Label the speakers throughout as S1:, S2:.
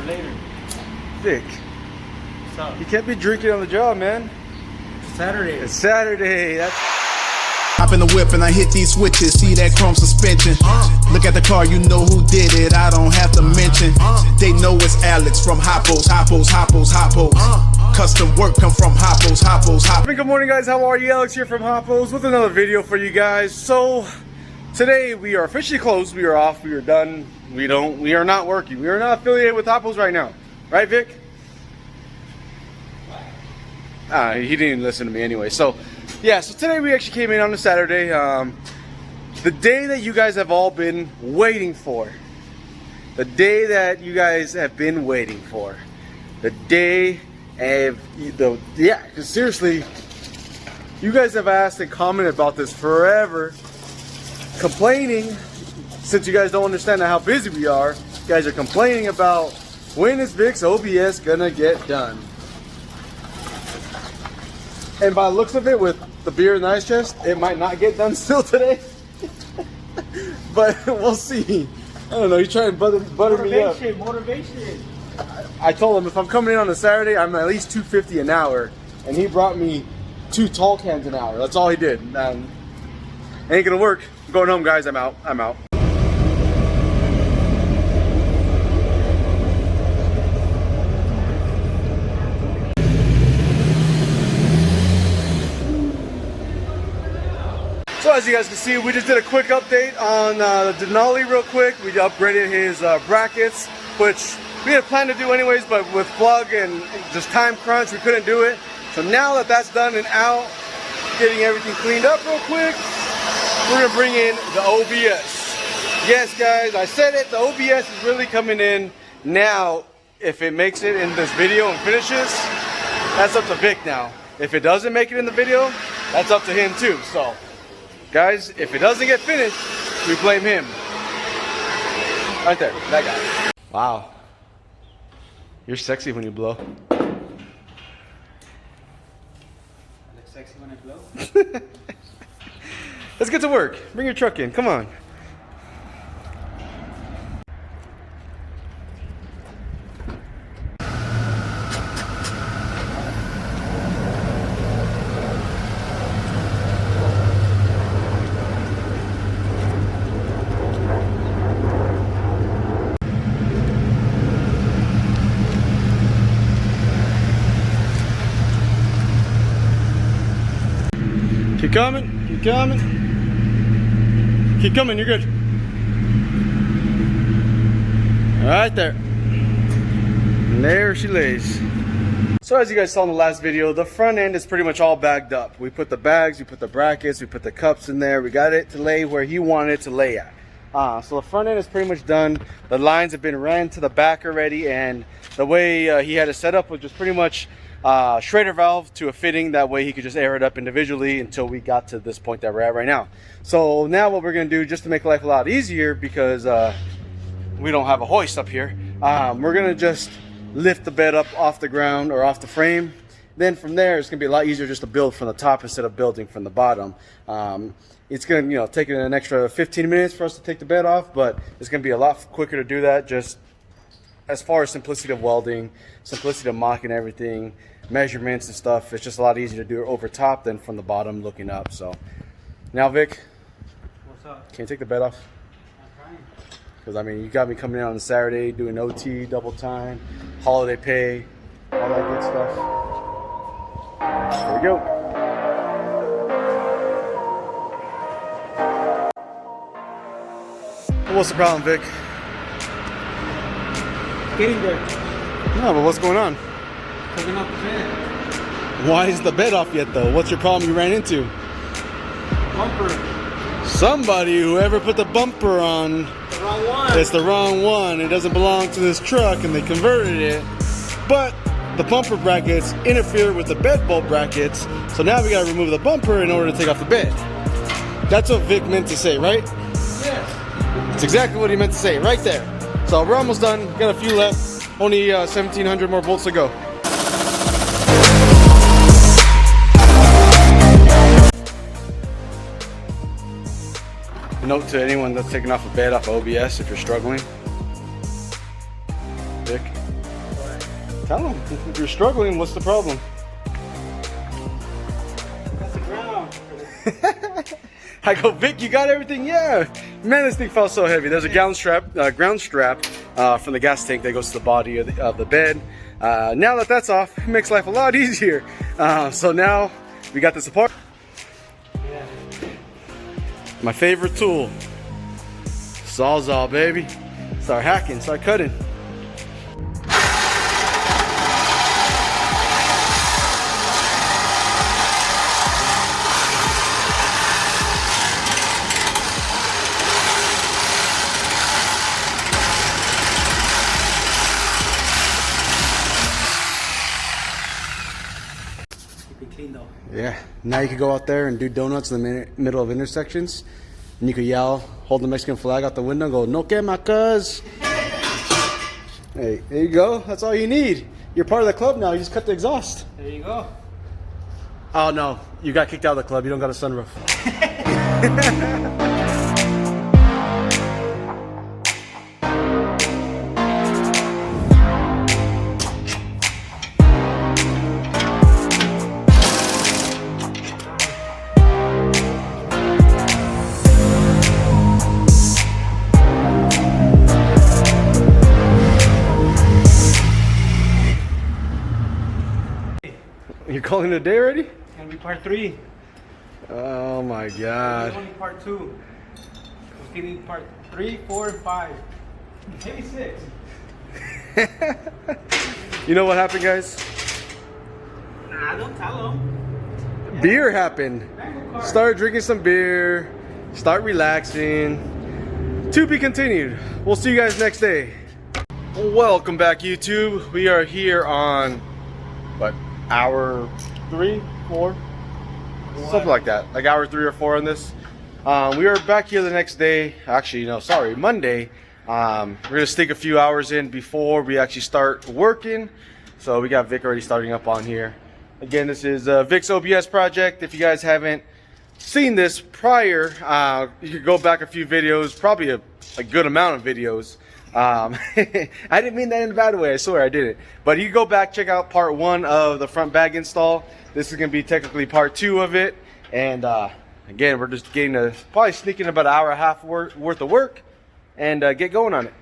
S1: for later.
S2: Vic,
S1: What's up?
S2: you can't be drinking on the job, man.
S1: It's Saturday.
S2: It's Saturday. That's
S3: Hop in the whip and I hit these switches, see that chrome suspension. Look at the car, you know who did it, I don't have to mention. They know it's Alex from Hoppos. Custom work come from Hoppos.
S2: Good morning, guys. How are you? Alex here from Hoppos with another video for you guys. So today we are officially closed. We are off. We are done. We are not working. We are not affiliated with Hoppos right now. Right, Vic? He didn't even listen to me anyway. So yeah, so today we actually came in on a Saturday. The day that you guys have all been waiting for. The day that you guys have been waiting for. The day of yeah, because seriously, you guys have asked and commented about this forever, complaining, since you guys don't understand how busy we are. You guys are complaining about when is Vic's OBS gonna get done. And by the looks of it, with the beer in the ice chest, it might not get done still today. But we'll see. I don't know, he's trying to butter me up.
S1: Motivation.
S2: I told him if I'm coming in on a Saturday, I'm at least $2.50 an hour. And he brought me 2 tall cans an hour. That's all he did. Ain't gonna work. I'm going home, guys. I'm out. So as you guys can see, we just did a quick update on the Denali real quick. We upgraded his brackets, which we had planned to do anyways, but with plug and just time crunch, we couldn't do it. So now that that's done and out, getting everything cleaned up real quick, we're gonna bring in the OBS. Yes, guys, I said it, the OBS is really coming in now. If it makes it in this video and finishes, that's up to Vic now. If it doesn't make it in the video, that's up to him too. So guys, if it doesn't get finished, we blame him. Right there, that guy. Wow. You're sexy when you blow.
S1: I look sexy when I blow.
S2: Let's get to work. Bring your truck in, come on. Keep coming, keep coming. Keep coming, you're good. Right there. And there she lays. So as you guys saw in the last video, the front end is pretty much all bagged up. We put the bags, we put the brackets, we put the cups in there. We got it to lay where he wanted it to lay at. So the front end is pretty much done. The lines have been ran to the back already, and the way he had it set up was just pretty much Schrader valve to a fitting. That way he could just air it up individually until we got to this point that we're at right now. So now what we're going to do, just to make life a lot easier, because we don't have a hoist up here, we're going to just lift the bed up off the ground or off the frame. Then from there it's going to be a lot easier just to build from the top instead of building from the bottom. It's going to take an extra 15 minutes for us to take the bed off, but it's going to be a lot quicker to do that. Just as far as simplicity of welding, simplicity of mocking everything, measurements and stuff, it's just a lot easier to do it over top than from the bottom looking up. So now, Vic,
S1: What's up?
S2: can you take the bed off?
S1: I'm trying.
S2: Because I mean, you got me coming in on a Saturday doing OT, double time, holiday pay, all that good stuff. There we go. What's the problem, Vic?
S1: Getting there.
S2: No, but what's going on?
S1: Taking off the bed.
S2: Why is the bed off yet, though? What's your problem you ran into?
S1: Bumper.
S2: Somebody, whoever put the bumper on,
S1: The wrong one.
S2: it's the wrong one. It doesn't belong to this truck, and they converted it. But the bumper brackets interfere with the bed bolt brackets, so now we gotta remove the bumper in order to take off the bed. That's what Vic meant to say, right?
S1: Yes.
S2: That's exactly what he meant to say, right there. So we're almost done. Got a few left. Only 1,700 more bolts to go. Note to anyone that's taking off a bed off of OBS if you're struggling. Vic, Tell him. If you're struggling, what's the problem?
S1: That's the ground.
S2: I go, Vic, you got everything? Yeah. Man, this thing felt so heavy. There's a ground strap from the gas tank that goes to the body of the bed. Now that that's off, it makes life a lot easier. So now we got this apart.
S1: Yeah.
S2: My favorite tool, Sawzall, baby. Start hacking, start cutting.
S1: Clean though.
S2: Yeah, now you can go out there and do donuts in the middle of intersections, and you could yell, hold the Mexican flag out the window, and go, "No quema, cuz." Hey, there you go. That's all you need. You're part of the club now. You just cut the exhaust.
S1: There you go.
S2: Oh no, you got kicked out of the club. You don't got a sunroof. You're calling it a day already?
S1: It's gonna be part 3.
S2: Oh my
S1: It's
S2: god.
S1: only part 2. It's gonna be part 3, 4, and 5. Maybe 6.
S2: You know what happened, guys?
S1: Nah, don't tell them.
S2: Beer happened.
S1: Mango card.
S2: Start drinking some beer. Start relaxing. To be continued. We'll see you guys next day. Welcome back, YouTube. We are here on, what, hour 3, 4? Something like that. Like hour 3 or 4 on this. We are back here the next day. Actually, no, sorry, Monday. We're gonna stick a few hours in before we actually start working. So we got Vic already starting up on here. Again, this is Vic's OBS project. If you guys haven't seen this prior, you could go back a few videos, probably a good amount of videos. I didn't mean that in a bad way, I swear I didn't. But you can go back, check out part 1 of the front bag install. This is going to be technically part 2 of it. And again, we're just getting probably sneaking about an hour and a half worth of work and get going on it.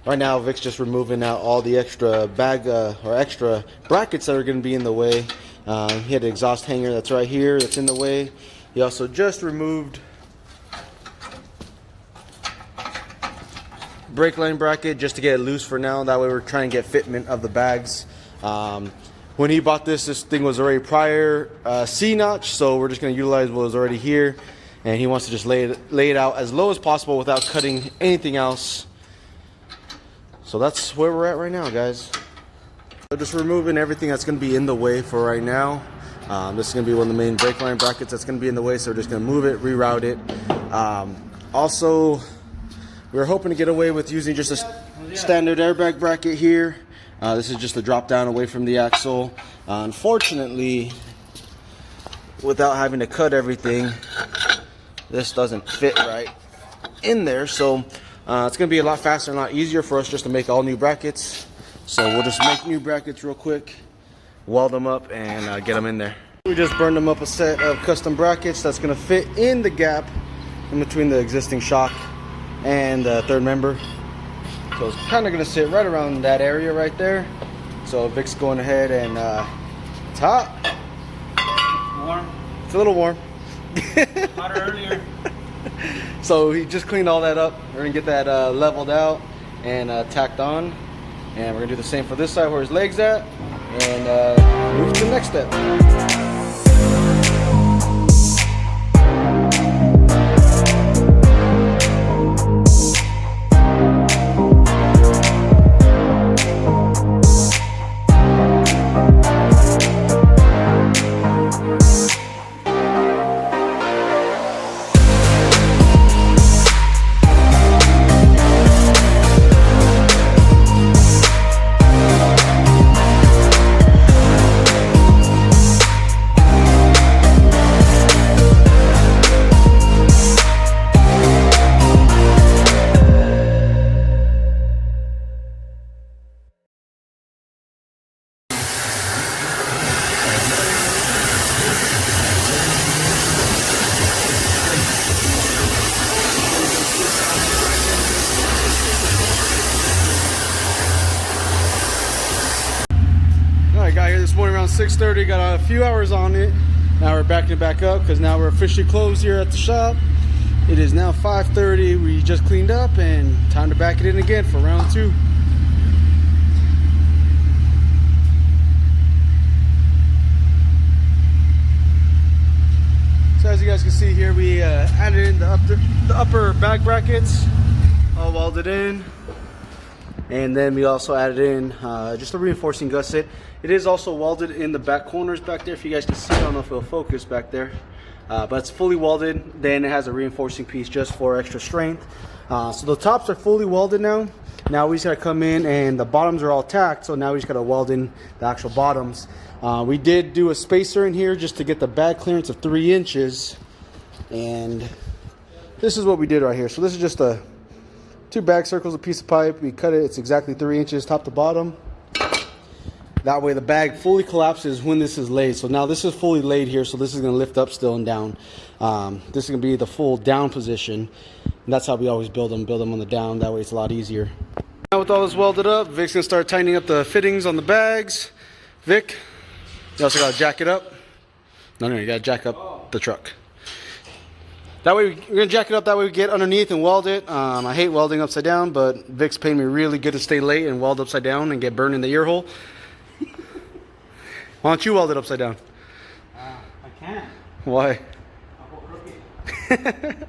S2: Right now, Vic's just removing out all the extra bag or extra brackets that are going to be in the way. He had an exhaust hanger that's right here that's in the way. He also just removed brake line bracket just to get it loose for now. That way we're trying to get fitment of the bags. When he bought this thing was already prior C-notch, so we're just going to utilize what was already here. And he wants to just lay it out as low as possible without cutting anything else. So that's where we're at right now, guys. So just removing everything that's going to be in the way for right now. This is going to be one of the main brake line brackets that's going to be in the way, so we're just going to move it, reroute it. Also, we were hoping to get away with using just a standard airbag bracket here. This is just a drop down away from the axle. Unfortunately, without having to cut everything, this doesn't fit right in there. So it's going to be a lot faster and a lot easier for us just to make all new brackets. So we'll just make new brackets real quick, weld them up, and get them in there. We just burned them up a set of custom brackets that's going to fit in the gap in between the existing shock and the third member. So it's kind of going to sit right around that area right there. So Vic's going ahead and it's hot.
S1: Warm.
S2: It's a little warm.
S1: Hotter earlier.
S2: So he just cleaned all that up. We're going to get that leveled out and tacked on. And we're going to do the same for this side where his leg's at. And move to the next step. morning around 6:30. Got a few hours on it. Now we're backing it back up because now we're officially closed here at the shop. It is now 5:30. We just cleaned up and time to back it in again for round 2. So as you guys can see here, we added in the upper back brackets, all welded in. And then we also added in just a reinforcing gusset. It is also welded in the back corners back there. If you guys can see, I don't know if it'll focus back there. But it's fully welded. Then it has a reinforcing piece just for extra strength. So the tops are fully welded now. Now we just gotta come in and the bottoms are all tacked. So now we just gotta weld in the actual bottoms. We did do a spacer in here just to get the bag clearance of 3 inches. And this is what we did right here. So this is just a 2 bag circles, a piece of pipe. We cut it, it's exactly 3 inches top to bottom. That way the bag fully collapses when this is laid. So now this is fully laid here, so this is gonna lift up still and down. This is gonna be the full down position. And that's how we always build them on the down. That way it's a lot easier. Now with all this welded up, Vic's gonna start tightening up the fittings on the bags. Vic, you also gotta jack it up. No, you gotta jack up the truck. That way we're gonna jack it up, that way we get underneath and weld it. I hate welding upside down, but Vic's paying me really good to stay late and weld upside down and get burned in the ear hole. Why don't you weld it upside down?
S1: I can't.
S2: Why?
S1: I'll go crooked.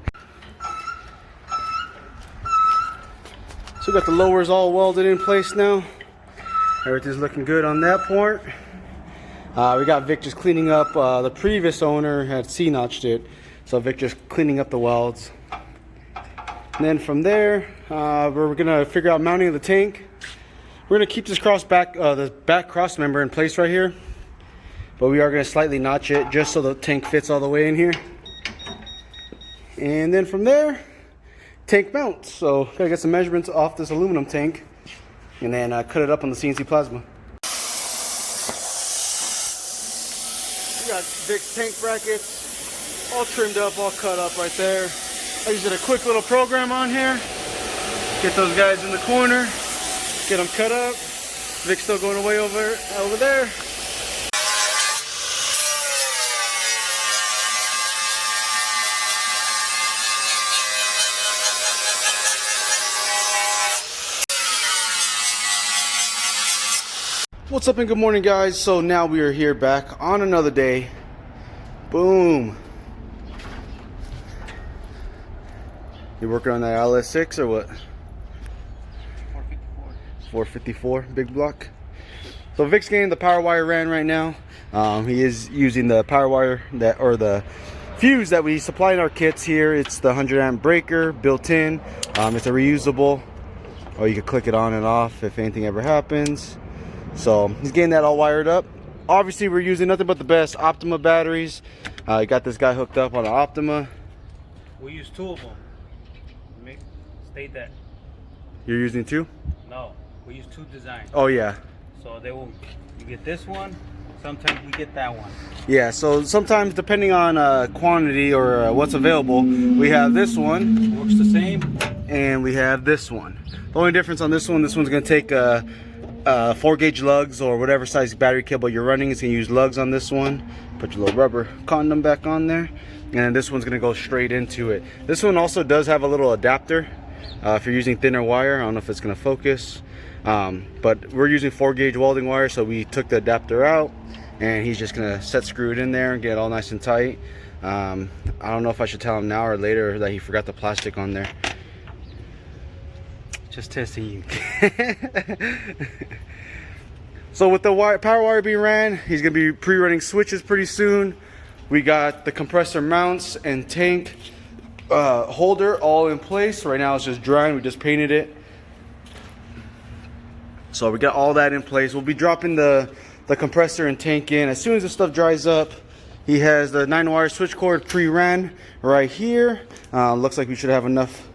S2: So we got the lowers all welded in place now. Everything's looking good on that part. We got Vic just cleaning up. The previous owner had C-notched it. So Vic just cleaning up the welds. And then from there, we're gonna figure out mounting of the tank. We're gonna keep this the back cross member in place right here. But we are gonna slightly notch it just so the tank fits all the way in here. And then from there, tank mount. So gotta get some measurements off this aluminum tank and then cut it up on the CNC plasma. We got Vic's tank brackets all trimmed up, all cut up right there. I just did a quick little program on here. Get those guys in the corner, get them cut up. Vic's still going away over there. What's up and good morning, guys. So now we are here back on another day. Boom. You working on that LS6 or what? 454 big block. So Vic's getting the power wire ran right now. He is using the power wire the fuse that we supply in our kits here. It's the 100 amp breaker built in. It's a reusable, or you can click it on and off if anything ever happens. So he's getting that all wired up. Obviously we're using nothing but the best Optima batteries. Got this guy hooked up on an Optima.
S1: We use 2 of them. State that.
S2: You're using 2?
S1: No, we use 2 designs.
S2: Oh yeah.
S1: So you get this one, sometimes we get that one.
S2: Yeah, so sometimes depending on quantity or what's available, we have this one.
S1: Works the same.
S2: And we have this one. The only difference on this one's gonna take 4 gauge lugs or whatever size battery cable you're running. It's gonna use lugs on this one. Put your little rubber condom back on there, and this one's gonna go straight into it. This one also does have a little adapter if you're using thinner wire. I don't know if it's gonna focus, but we're using 4 gauge welding wire, so we took the adapter out and he's just gonna set screw it in there and get it all nice and tight. I don't know if I should tell him now or later that he forgot the plastic on there. Just testing you. So with the power wire being ran, he's gonna be pre-running switches pretty soon. We got the compressor mounts and tank holder all in place. Right now it's just drying, we just painted it. So we got all that in place. We'll be dropping the compressor and tank in as soon as the stuff dries up. He has the 9-wire switch cord pre-ran right here. Looks like we should have enough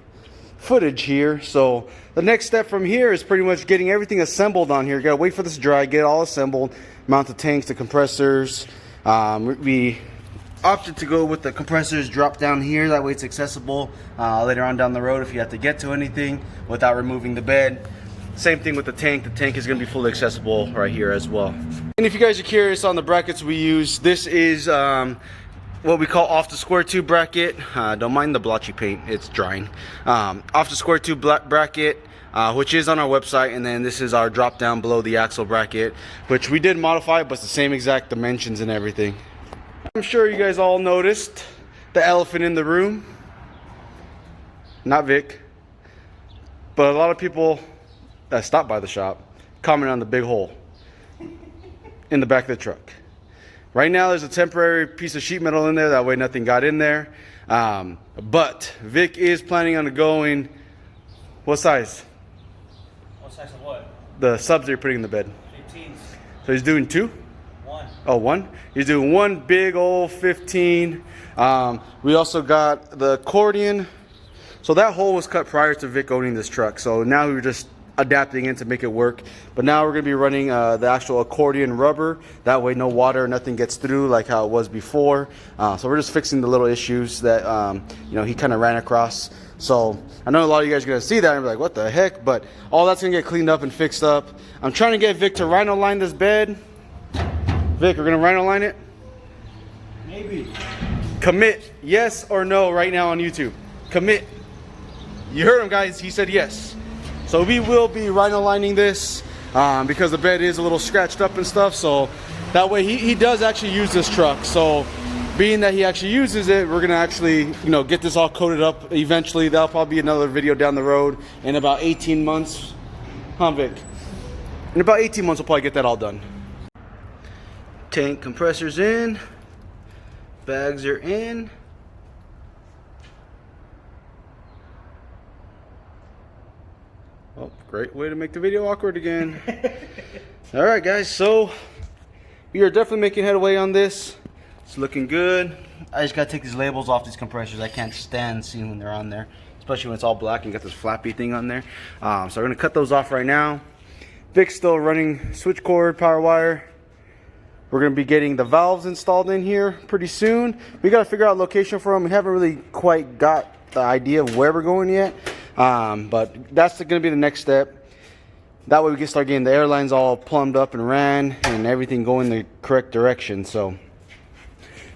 S2: footage here. So the next step from here is pretty much getting everything assembled on here. You gotta wait for this to dry, get it all assembled, mount the tanks, the compressors. We opted to go with the compressors drop down here, that way it's accessible later on down the road if you have to get to anything without removing the bed. Same thing with the tank is gonna be fully accessible right here as well. And if you guys are curious on the brackets we use, this is what we call off the square tube bracket. Don't mind the blotchy paint, it's drying. Off the square tube bracket, which is on our website, and then this is our drop down below the axle bracket, which we did modify, but it's the same exact dimensions and everything. I'm sure you guys all noticed the elephant in the room. Not Vic, but a lot of people that stop by the shop comment on the big hole in the back of the truck. Right now there's a temporary piece of sheet metal in there, that way nothing got in there. But Vic is planning on going, what size?
S1: What size of what?
S2: The subs you're putting in the bed.
S1: 15s.
S2: So he's doing 2?
S1: 1.
S2: Oh, 1? He's doing 1 big old 15. We also got the accordion. So that hole was cut prior to Vic owning this truck. So now we're just adapting it to make it work. But now we're going to be running the actual accordion rubber. That way no water, nothing gets through like how it was before. So we're just fixing the little issues that you know, he kind of ran across. So I know a lot of you guys are going to see that and be like, what the heck? But all that's going to get cleaned up and fixed up. I'm trying to get Vic to rhino line this bed. Vic, we're going to rhino line it?
S1: Maybe.
S2: Commit yes or no right now on YouTube. Commit. You heard him, guys. He said yes. So we will be rhino lining this because the bed is a little scratched up and stuff. So that way he does actually use this truck. So being that he actually uses it, we're gonna actually, you know, get this all coated up eventually. That'll probably be another video down the road in about 18 months. Huh, Vic? In about 18 months, we'll probably get that all done. Tank compressors in. Bags are in. Oh, great way to make the video awkward again. All right, guys, so we are definitely making headway on this. It's looking good. I just gotta take these labels off these compressors. I can't stand seeing when they're on there, especially when it's all black and got this flappy thing on there. So we're gonna cut those off right now. Vic's still running switch cord, power wire. We're gonna be getting the valves installed in here pretty soon. We gotta figure out location for them. We haven't really quite got the idea of where we're going yet. But that's gonna be the next step. That way we can start getting the airlines all plumbed up and ran and everything going the correct direction. So,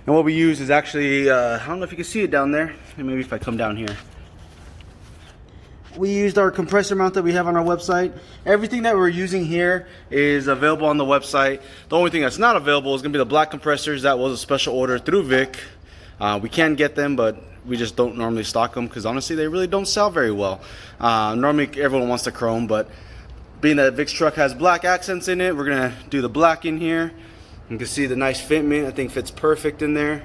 S2: and what we use is actually, I don't know if you can see it down there. Maybe if I come down here. We used our compressor mount that we have on our website. Everything that we're using here is available on the website. The only thing that's not available is gonna be the black compressors. That was a special order through Vic. We can get them, but we just don't normally stock them because honestly they really don't sell very well. Normally everyone wants the chrome, but being that Vic's truck has black accents in it, we're gonna do the black in here. You can see the nice fitment, I think fits perfect in there.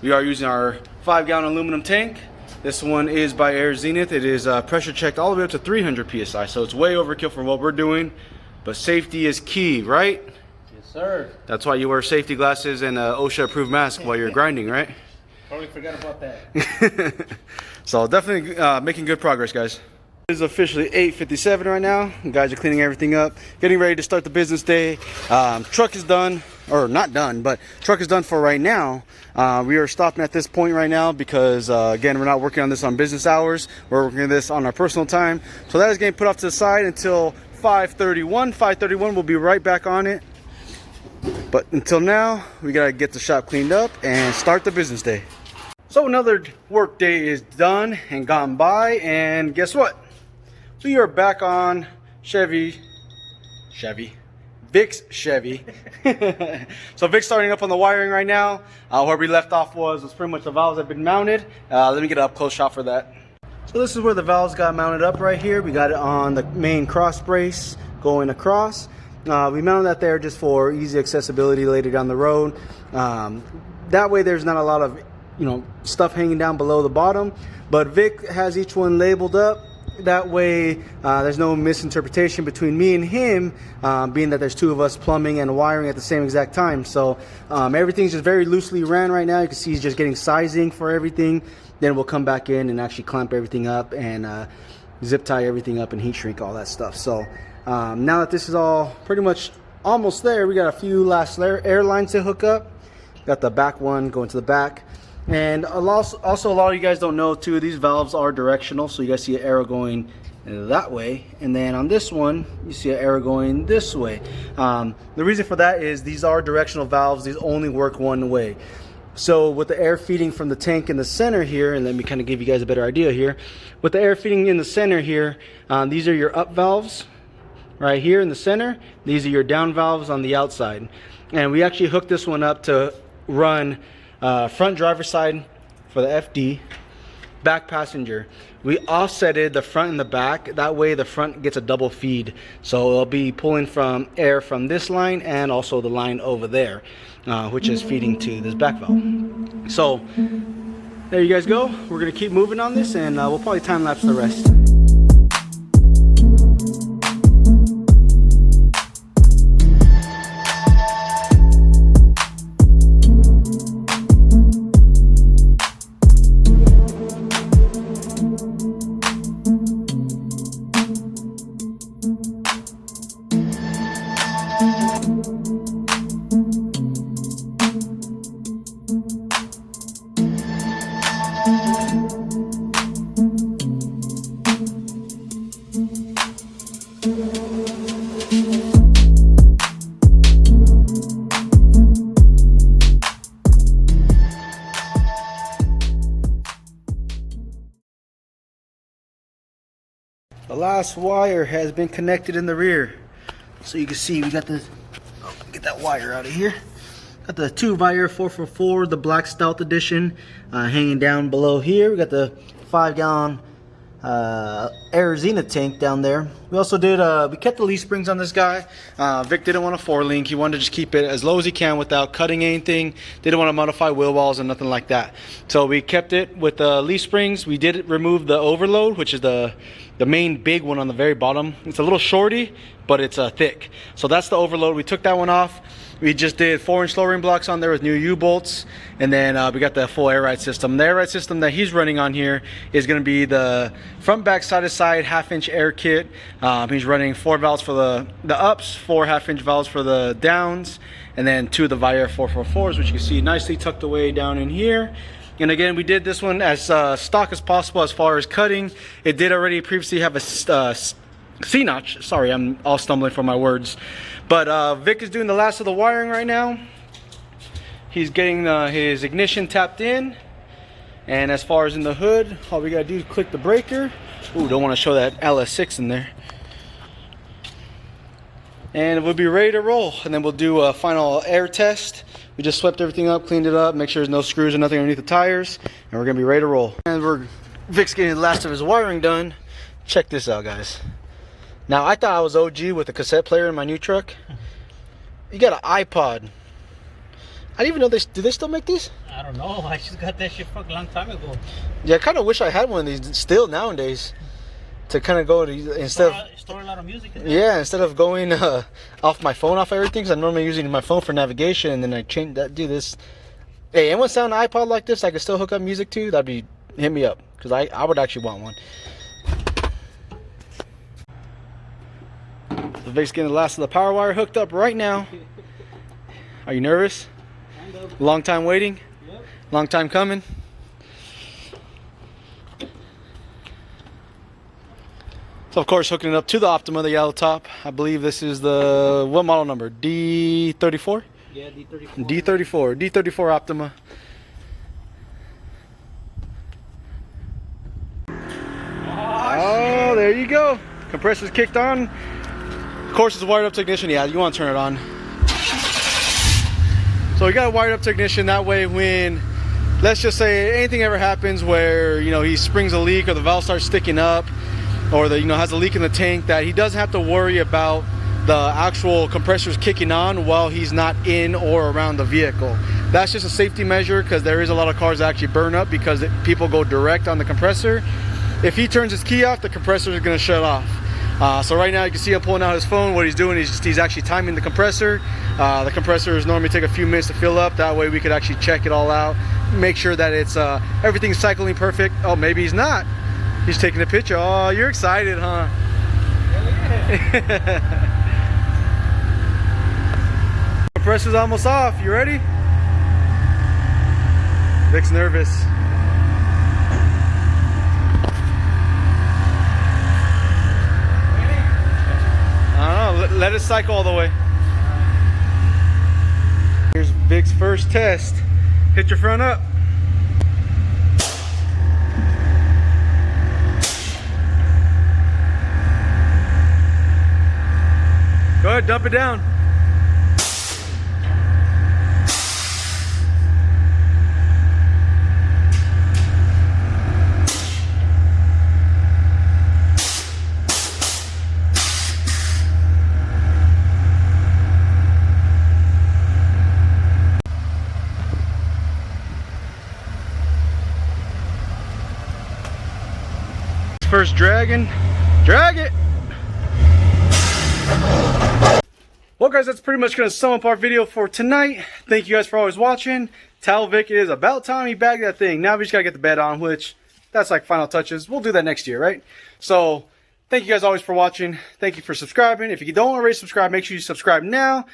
S2: We are using our 5-gallon aluminum tank. This one is by Air Zenith. It is pressure checked all the way up to 300 psi, so it's way overkill for what we're doing, but safety is key, right?
S1: Yes, sir.
S2: That's why you wear safety glasses and an OSHA approved mask while you're grinding, right?
S1: Totally forgot about that.
S2: So definitely making good progress, guys. It is officially 8:57 right now. You guys are cleaning everything up, getting ready to start the business day. Truck is done, or not done, but truck is done for right now. We are stopping at this point right now because again, we're not working on this on business hours. We're working on this on our personal time. So that is getting put off to the side until 5:31. 5:31, we'll be right back on it. But until now, we gotta get the shop cleaned up and start the business day. So another work day is done and gone by, and guess what? We are back on Vic's Chevy. So Vic's starting up on the wiring right now. Where we left off was pretty much the valves have been mounted. Let me get an up close shot for that. So this is where the valves got mounted up right here. We got it on the main cross brace going across. We mounted that there just for easy accessibility later down the road. That way there's not a lot of, you know, stuff hanging down below the bottom, but Vic has each one labeled up. That way there's no misinterpretation between me and him, being that there's two of us plumbing and wiring at the same exact time. So everything's just very loosely ran right now. You can see he's just getting sizing for everything. Then we'll come back in and actually clamp everything up and zip tie everything up and heat shrink all that stuff. So now that this is all pretty much almost there, we got a few last airlines to hook up. Got the back one going to the back. And also a lot of you guys don't know too, these valves are directional, so you guys see an arrow going that way, and then on this one you see an arrow going this way. The reason for that is these are directional valves. These only work one way. So with the air feeding from the tank in the center here, and let me kind of give you guys a better idea here. With the air feeding in the center here, these are your up valves right here in the center. These are your down valves on the outside. And we actually hooked this one up to run front driver side for the FD, back passenger. We offsetted the front and the back. That way the front gets a double feed. So it'll be pulling from air from this line and also the line over there, which is feeding to this back valve. So there you guys go. We're gonna keep moving on this, and we'll probably time lapse the rest. The last wire has been connected in the rear. So you can see we got the, get that wire out of here. Got the 2-wire 444, the Black Stealth Edition, hanging down below here. We got the 5-gallon Arizona tank down there. We also did, we kept the leaf springs on this guy. Vic didn't want a 4-link. He wanted to just keep it as low as he can without cutting anything. Didn't want to modify wheel walls and nothing like that. So we kept it with the leaf springs. We did remove the overload, which is the main big one on the very bottom. It's a little shorty, but it's thick. So that's the overload. We took that one off. We just did 4-inch lowering blocks on there with new U-bolts, and then we got the full air ride system. The air ride system that he's running on here is going to be the front, back, side to side 1/2-inch air kit. He's running 4 valves for the ups, 4 1/2-inch valves for the downs, and then 2 of the Viair 444s, which you can see nicely tucked away down in here. And again, we did this one as stock as possible as far as cutting. It did already previously have a C-notch. Sorry, I'm all stumbling for my words. But Vic is doing the last of the wiring right now. He's getting his ignition tapped in. And as far as in the hood, all we gotta do is click the breaker. Ooh, don't want to show that LS6 in there. And we'll be ready to roll. And then we'll do a final air test. We just swept everything up, cleaned it up, make sure there's no screws or nothing underneath the tires. And we're gonna be ready to roll. And Vic's getting the last of his wiring done. Check this out, guys. Now, I thought I was OG with a cassette player in my new truck. You got an iPod. I didn't even know do they still make these?
S1: I don't know. I just got that shit for a long time ago.
S2: Yeah, I kind of wish I had one of these still nowadays. To kind of go to, instead of...
S1: Store a lot of music in there.
S2: Yeah, instead of going off my phone, off everything, because I'm normally using my phone for navigation, and then I change that, do this. Hey, anyone sound an iPod like this I could still hook up music to? That'd be, hit me up, because I would actually want one. So Vic's getting the last of the power wire hooked up right now. Are you nervous?
S1: Kind of.
S2: Long time waiting?
S1: Yep.
S2: Long time coming? So of course hooking it up to the Optima, the yellow top. I believe this is the, what model number? D34?
S1: Yeah, D34.
S2: D34 Optima. Oh, there you go. Compressor's kicked on. Of course it's wired up to ignition. Yeah, you want to turn it on. So we got it wired up to ignition. That way when, let's just say anything ever happens where, you know, he springs a leak or the valve starts sticking up, or the, you know, has a leak in the tank, that he doesn't have to worry about the actual compressors kicking on while he's not in or around the vehicle. That's just a safety measure, because there is a lot of cars that actually burn up because people go direct on the compressor. If he turns his key off, the compressor is going to shut off. So right now you can see him pulling out his phone. What he's doing is he's actually timing the compressor. The compressors normally take a few minutes to fill up. That way we could actually check it all out, make sure that it's everything's cycling perfect. Oh, maybe he's not. He's taking a picture. Oh, you're excited, huh? Yeah. Compressor's almost off. You ready? Vic's nervous. let it cycle all the way. Here's Vic's first test. Hit your front up. Go ahead, dump it down. First dragging, drag it. Well guys, that's pretty much going to sum up our video for tonight. Thank you guys for always watching. Tell Vic it is about time he bagged that thing. Now we just got to get the bed on, which that's like final touches. We'll do that next year, right? So thank you guys always for watching. Thank you for subscribing. If you don't already subscribe, make sure you subscribe now.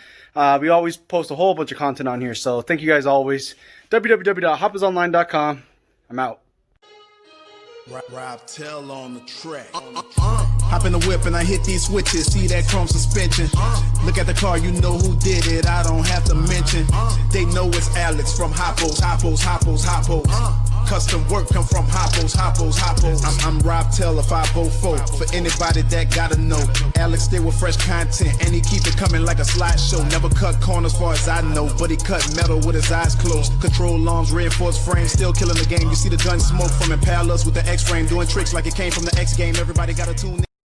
S2: We always post a whole bunch of content on here. So thank you guys always. www.hoppersonline.com. I'm out.
S3: Rob Tell on the track. Hop in the whip and I hit these switches. See that chrome suspension. Look at the car, you know who did it. I don't have to mention. They know it's Alex from Hoppos. Custom work come from Hoppos. I'm Rob Tell if I vote for anybody that gotta know. Alex stay with fresh content and he keep it coming like a slideshow. Never cut corners far as I know, but he cut metal with his eyes closed. Control arms, reinforced frame, still killing the game. You see the gun smoke from Impalas with the X-frame, doing tricks like it came from the X game. Everybody gotta tune in.